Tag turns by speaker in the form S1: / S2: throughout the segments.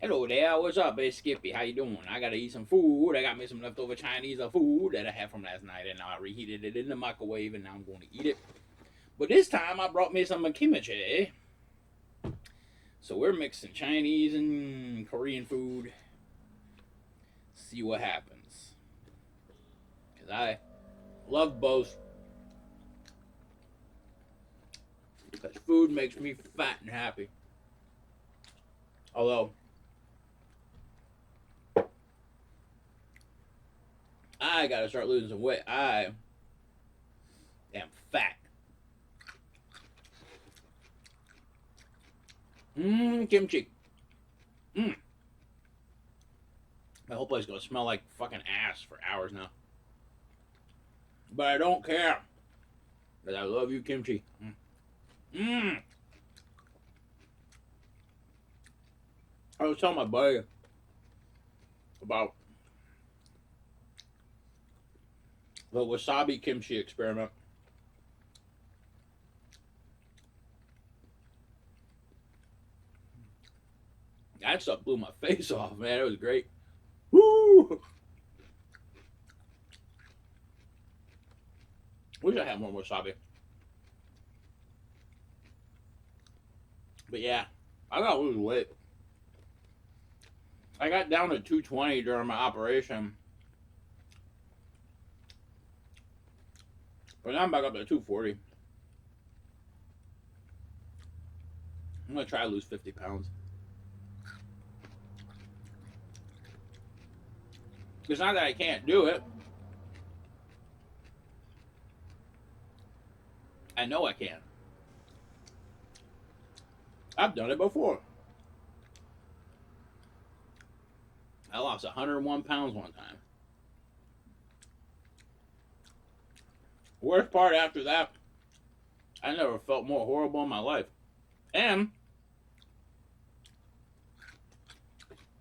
S1: Hello there, what's up, hey Skippy? How you doing? I gotta eat some food. I got me some leftover Chinese food that I had from last night, and I reheated it in the microwave, and now I'm going to eat it. But this time I brought me some kimchi. So we're mixing Chinese and Korean food. See what happens. Cause I love both. Because food makes me fat and happy. Although I gotta start losing some weight. I am fat. Kimchi. Mmm. My whole place is gonna smell like fucking ass for hours now. But I don't care. Because I love you, kimchi. Mmm. I was telling my buddy about the wasabi kimchi experiment. That stuff blew my face off, man. It was great. Woo! Wish I had more wasabi. But yeah, I gotta lose weight. I got down to 220 during my operation. But now I'm back up to 240. I'm gonna try to lose 50 pounds. It's not that I can't do it. I know I can. I've done it before. I lost 101 pounds one time. Worst part after that, I never felt more horrible in my life. And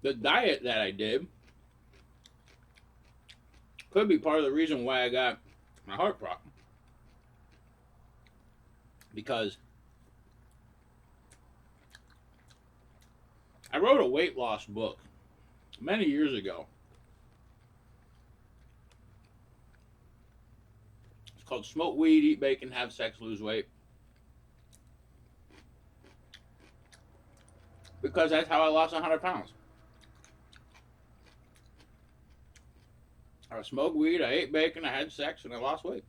S1: the diet that I did could be part of the reason why I got my heart problem. Because I wrote a weight loss book many years ago. It's called Smoke Weed, Eat Bacon, Have Sex, Lose Weight. Because that's how I lost 100 pounds. I smoked weed, I ate bacon, I had sex, and I lost weight.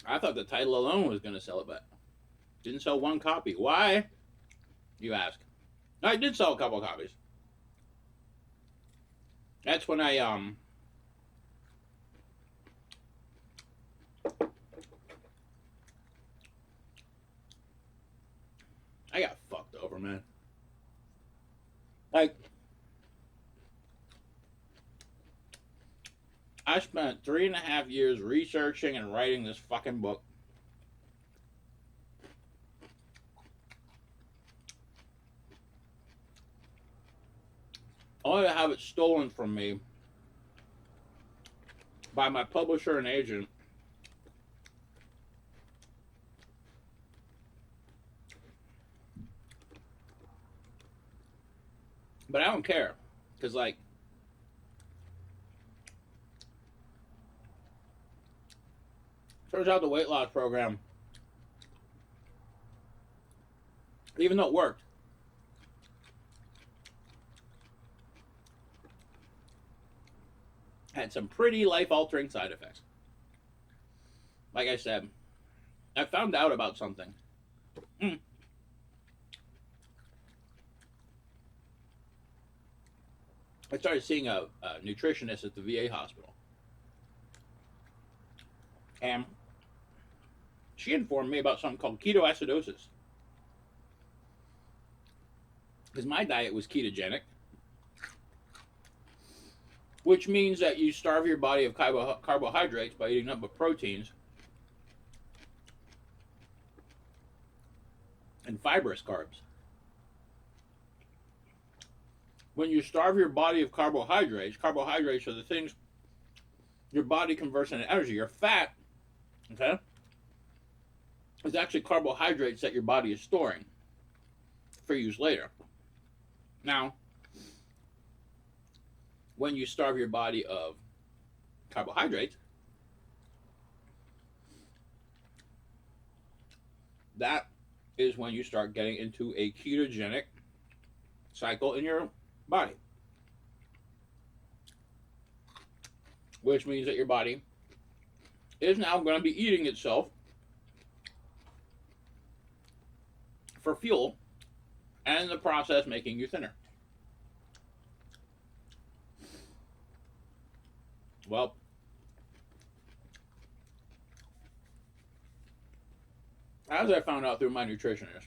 S1: I thought the title alone was going to sell it, but didn't sell one copy. Why? You ask. I did sell a couple of copies. That's when I got fucked over, man. Like, I spent 3.5 years researching and writing this fucking book. Only to have it stolen from me by my publisher and agent. But I don't care. Because, like, turns out the weight loss program, even though it worked, had some pretty life-altering side effects. Like I said, I found out about something. I started seeing a nutritionist at the VA hospital. And she informed me about something called ketoacidosis. Because my diet was ketogenic, which means that you starve your body of carbohydrates by eating up with proteins and fibrous carbs. When you starve your body of carbohydrates are the things your body converts into energy. Your fat, okay, is actually carbohydrates that your body is storing. for use later. Now, when you starve your body of carbohydrates, that is when you start getting into a ketogenic cycle in your body, which means that your body is now going to be eating itself for fuel, and in the process making you thinner. Well, as I found out through my nutritionist,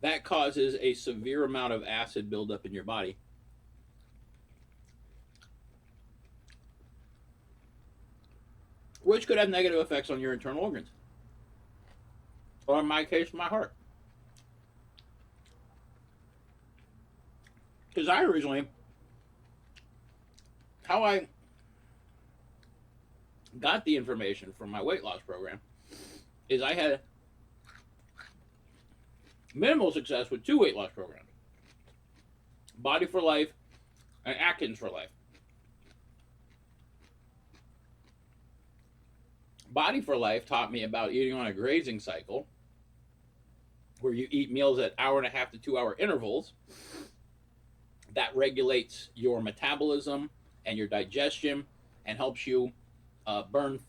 S1: that causes a severe amount of acid buildup in your body, which could have negative effects on your internal organs, or in my case, my heart. Because I originally, how I got the information from my weight loss program is I had minimal success with 2 weight loss programs: Body for Life and Atkins for Life. Body for Life taught me about eating on a grazing cycle, where you eat meals at 1.5 to 2 hour intervals. That regulates your metabolism and your digestion and helps you burn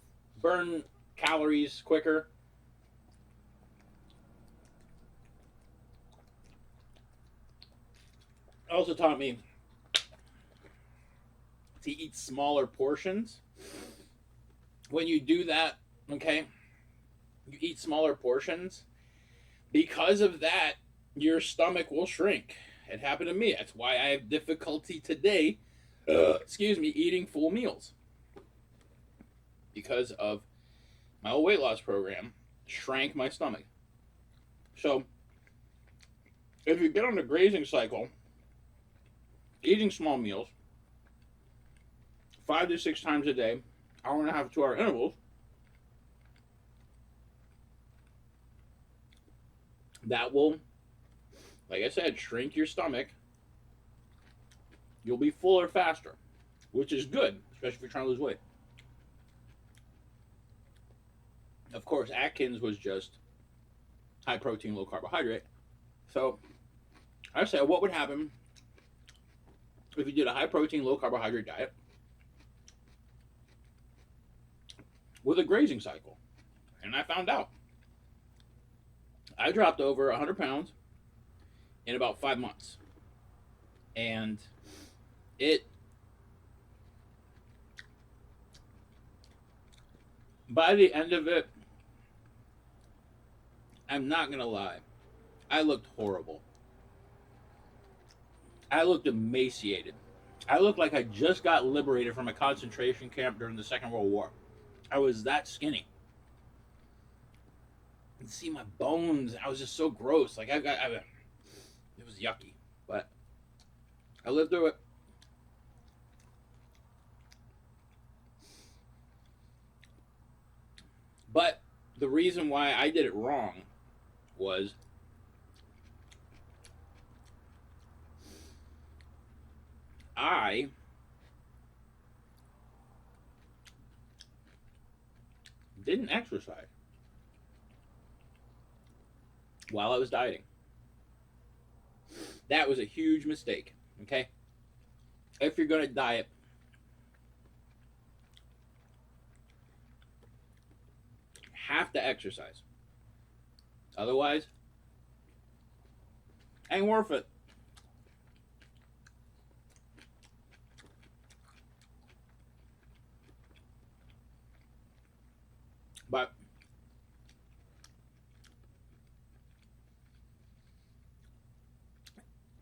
S1: calories quicker. It also taught me to eat smaller portions. When you do that, okay, you eat smaller portions. Because of that, your stomach will shrink. It happened to me. That's why I have difficulty today, eating full meals. Because of my old weight loss program, shrank my stomach. So, if you get on a grazing cycle, eating small meals, 5 to 6 times a day, 1.5 to 2 hour intervals, that will, like I said, shrink your stomach. You'll be fuller faster, which is good, especially if you're trying to lose weight. Of course, Atkins was just high protein, low carbohydrate. So I said, what would happen if you did a high protein, low carbohydrate diet with a grazing cycle? And I found out. I dropped over 100 pounds in about 5 months. And by the end of it, I'm not going to lie, I looked horrible. I looked emaciated. I looked like I just got liberated from a concentration camp during the Second World War. I was that skinny. And see my bones, I was just so gross. Like it was yucky, but I lived through it. But the reason why I did it wrong was I didn't exercise while I was dieting. That was a huge mistake, okay? If you're going to diet, you have to exercise. Otherwise, ain't worth it. But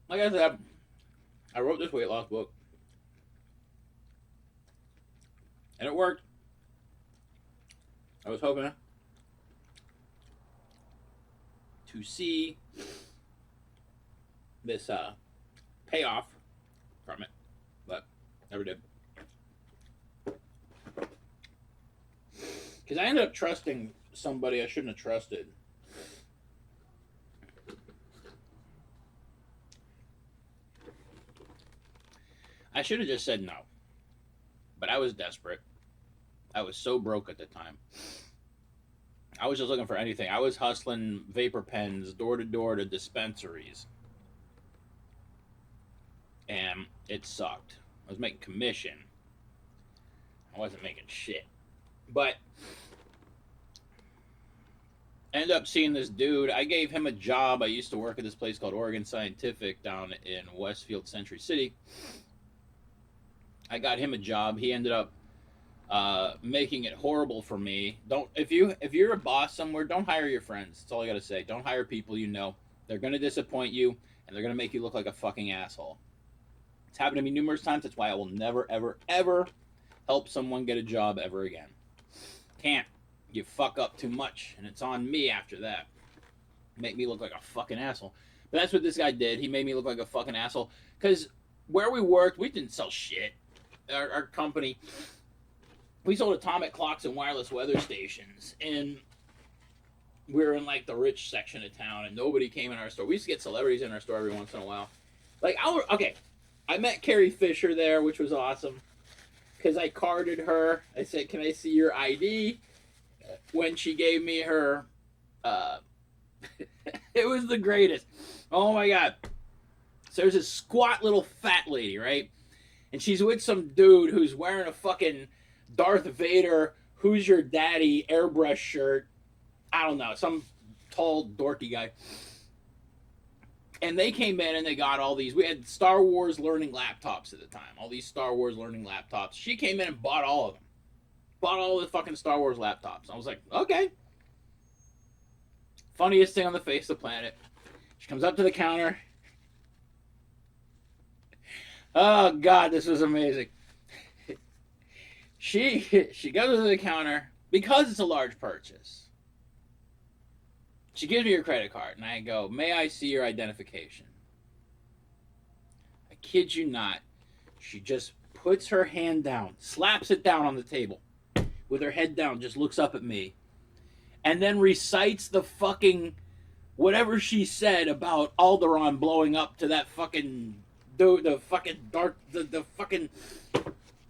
S1: like I said, I wrote this weight loss book, and it worked. I was hoping to see this payoff from it, but never did. Because I ended up trusting somebody I shouldn't have trusted I should have just said no. But I was desperate. I was so broke at the time. I was just looking for anything. I was hustling vapor pens door to door to dispensaries. And it sucked. I was making commission. I wasn't making shit. But I ended up seeing this dude. I gave him a job. I used to work at this place called Oregon Scientific down in Westfield, Century City. I got him a job. He ended up making it horrible for me. Don't if you're a boss somewhere, don't hire your friends. That's all I gotta say. Don't hire people you know. They're gonna disappoint you, and they're gonna make you look like a fucking asshole. It's happened to me numerous times. That's why I will never, ever, ever help someone get a job ever again. Can't. You fuck up too much, and it's on me after that. Make me look like a fucking asshole. But that's what this guy did. He made me look like a fucking asshole. Because where we worked, we didn't sell shit. Our company, we sold atomic clocks and wireless weather stations. And we were in like the rich section of town, and nobody came in our store. We used to get celebrities in our store every once in a while. Like, I met Carrie Fisher there, which was awesome. Because I carded her. I said, "Can I see your ID?" When she gave me her, it was the greatest. Oh my God. So there's this squat little fat lady, right? And she's with some dude who's wearing a fucking Darth Vader, "Who's Your Daddy" airbrush shirt. I don't know, some tall, dorky guy. And they came in and they got all these. We had Star Wars learning laptops at the time. All these Star Wars learning laptops. She came in and bought all of them. Bought all the fucking Star Wars laptops. I was like, okay. Funniest thing on the face of the planet. She comes up to the counter. Oh, God, this was amazing. She goes to the counter because it's a large purchase. She gives me her credit card, and I go, "May I see your identification?" I kid you not. She just puts her hand down, slaps it down on the table with her head down, just looks up at me, and then recites the fucking whatever she said about Alderaan blowing up to that fucking dude, the fucking.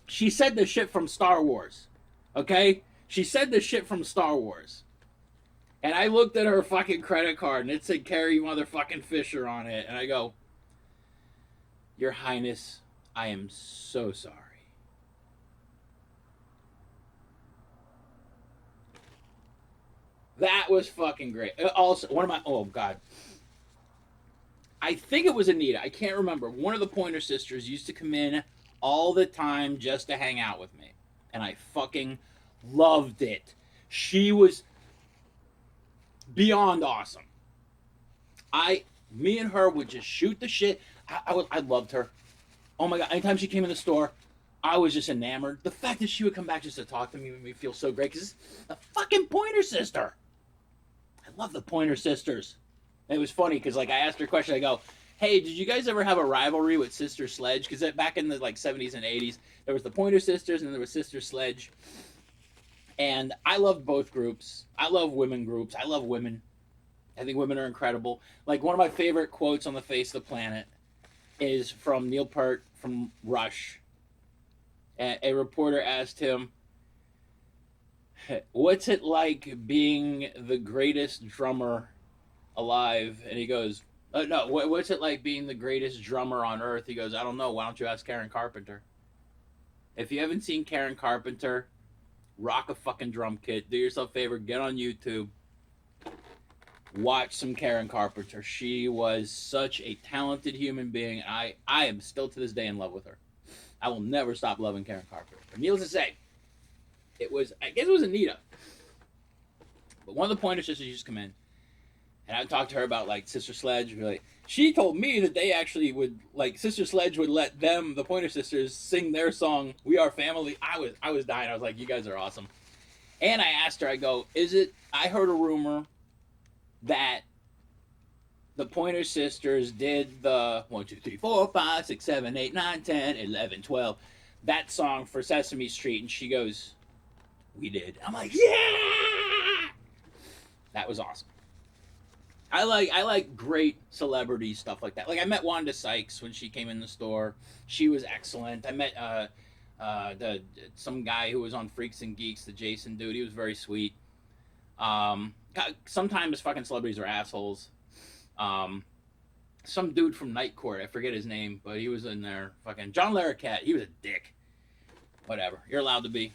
S1: She said the shit from Star Wars, okay? She said the shit from Star Wars. And I looked at her fucking credit card, and it said Carrie motherfucking Fisher on it. And I go, "Your Highness, I am so sorry." That was fucking great. Also, oh God. I think it was Anita. I can't remember. One of the Pointer Sisters used to come in all the time just to hang out with me. And I fucking loved it. She was beyond awesome. Me and her would just shoot the shit. I loved her. Oh my God. Anytime she came in the store, I was just enamored. The fact that she would come back just to talk to me made me feel so great. Because it's a fucking Pointer Sister. I love the Pointer Sisters. And it was funny because like I asked her a question. I go, "Hey, did you guys ever have a rivalry with Sister Sledge?" Because back in the like 70s and 80s, there was the Pointer Sisters and then there was Sister Sledge. And I loved both groups. I love women groups. I love women. I think women are incredible. Like one of my favorite quotes on the face of the planet is from Neil Peart from Rush. A reporter asked him, "What's it like being the greatest drummer alive?" And he goes, "No, what's it like being the greatest drummer on earth?" He goes, "I don't know. Why don't you ask Karen Carpenter?" If you haven't seen Karen Carpenter, rock a fucking drum kit. Do yourself a favor. Get on YouTube. Watch some Karen Carpenter. She was such a talented human being. I am still to this day in love with her. I will never stop loving Karen Carpenter. But needless to say, I guess it was Anita. But one of the Pointer Sisters used to come in. And I would talk to her about like Sister Sledge. Like, she told me that they actually would, like, Sister Sledge would let them, the Pointer Sisters, sing their song, "We Are Family." I was dying. I was like, "You guys are awesome." And I asked her, I go, I heard a rumor that the Pointer Sisters did the 1, 2, 3, 4, 5, 6, 7, 8, 9, 10, 11, 12, that song for Sesame Street. And she goes, "We did." I'm like, "Yeah!" That was awesome. I like great celebrity stuff like that. Like I met Wanda Sykes when she came in the store. She was excellent. I met the some guy who was on Freaks and Geeks, the Jason dude. He was very sweet. Sometimes fucking celebrities are assholes. Um, some dude from Night Court, I forget his name, but he was in there. Fucking John Larroquette. He was a dick. Whatever. You're allowed to be.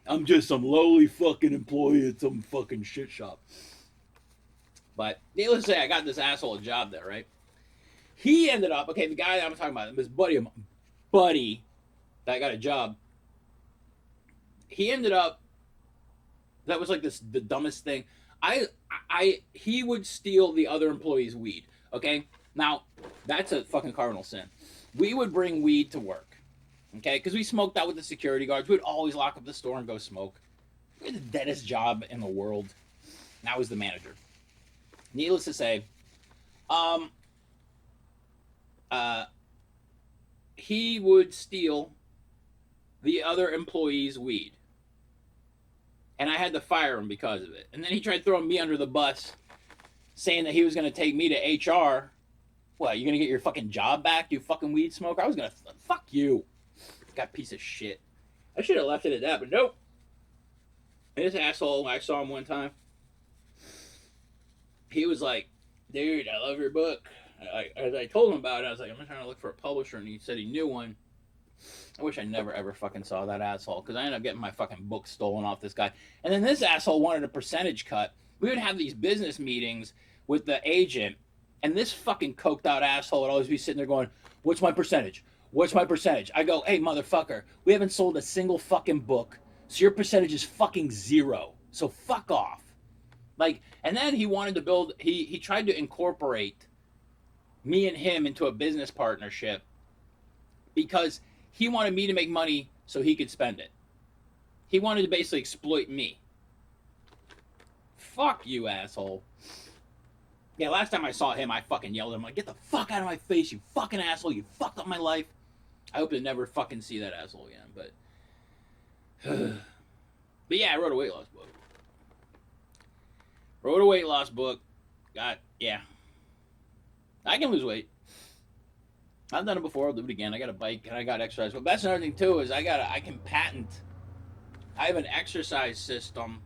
S1: I'm just some lowly fucking employee at some fucking shit shop. But needless to say, I got this asshole a job there, right? He ended up, okay, the guy I'm talking about, this buddy that got a job, he ended up, that was like the dumbest thing. He would steal the other employees' weed, okay? Now, that's a fucking cardinal sin. We would bring weed to work, okay? Because we smoked out with the security guards. We'd always lock up the store and go smoke. We had the deadest job in the world. And I was the manager. Needless to say, he would steal the other employees' weed. And I had to fire him because of it. And then he tried throwing me under the bus, saying that he was going to take me to HR. What, you going to get your fucking job back, you fucking weed smoker? I was going to, fuck you. Got piece of shit. I should have left it at that, but nope. And this asshole, I saw him one time. He was like, dude, I love your book. As I told him about it, I was like, I'm trying to look for a publisher, and he said he knew one. I wish I never ever fucking saw that asshole, because I ended up getting my fucking book stolen off this guy. And then this asshole wanted a percentage cut. We would have these business meetings with the agent, and this fucking coked out asshole would always be sitting there going, what's my percentage? What's my percentage? I go, hey, motherfucker, we haven't sold a single fucking book, so your percentage is fucking 0. So fuck off. Like, and then he wanted to build, he tried to incorporate me and him into a business partnership because he wanted me to make money so he could spend it. He wanted to basically exploit me. Fuck you, asshole. Yeah, last time I saw him, I fucking yelled at him, like, get the fuck out of my face, you fucking asshole, you fucked up my life. I hope to never fucking see that asshole again, but yeah, I wrote a weight loss book. Wrote a weight loss book. Yeah. I can lose weight. I've done it before. I'll do it again. I got a bike and I got exercise. But that's another thing too is I can patent. I have an exercise system.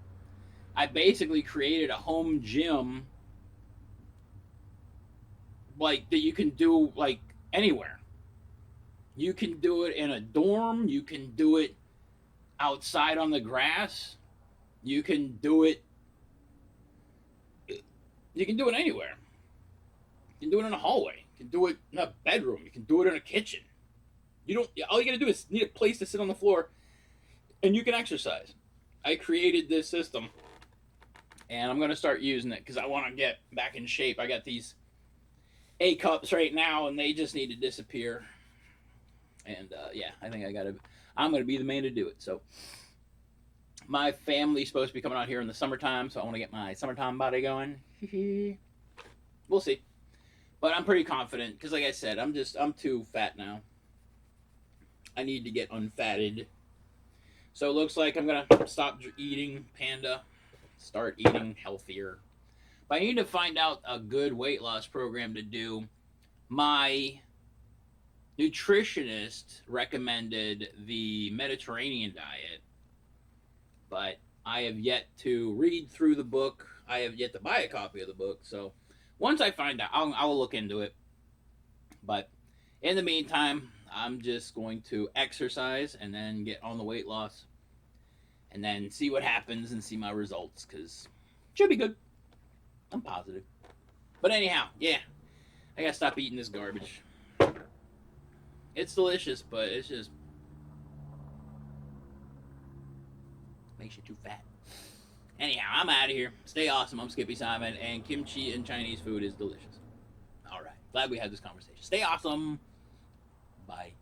S1: I basically created a home gym, like that you can do like anywhere. You can do it in a dorm. You can do it outside on the grass. You can do it. You can do it anywhere. You can do it in a hallway. You can do it in a bedroom. You can do it in a kitchen. All you gotta do is need a place to sit on the floor and you can exercise. I created this system and I'm gonna start using it because I want to get back in shape. I got these A cups right now and they just need to disappear. And yeah, I think I'm gonna be the man to do it. So my family's supposed to be coming out here in the summertime, so I want to get my summertime body going. We'll see. But I'm pretty confident because, like I said, I'm too fat now. I need to get unfatted. So it looks like I'm going to stop eating Panda, start eating healthier. But I need to find out a good weight loss program to do. My nutritionist recommended the Mediterranean diet, but I have yet to read through the book. I have yet to buy a copy of the book. So once I find out, I'll look into it. But in the meantime, I'm just going to exercise and then get on the weight loss and then see what happens and see my results because it should be good. I'm positive. But anyhow, yeah, I gotta stop eating this garbage. It's delicious, but it's just makes you too fat. Anyhow, I'm out of here. Stay awesome. I'm Skippy Simon, and kimchi and Chinese food is delicious. All right. Glad we had this conversation. Stay awesome. Bye.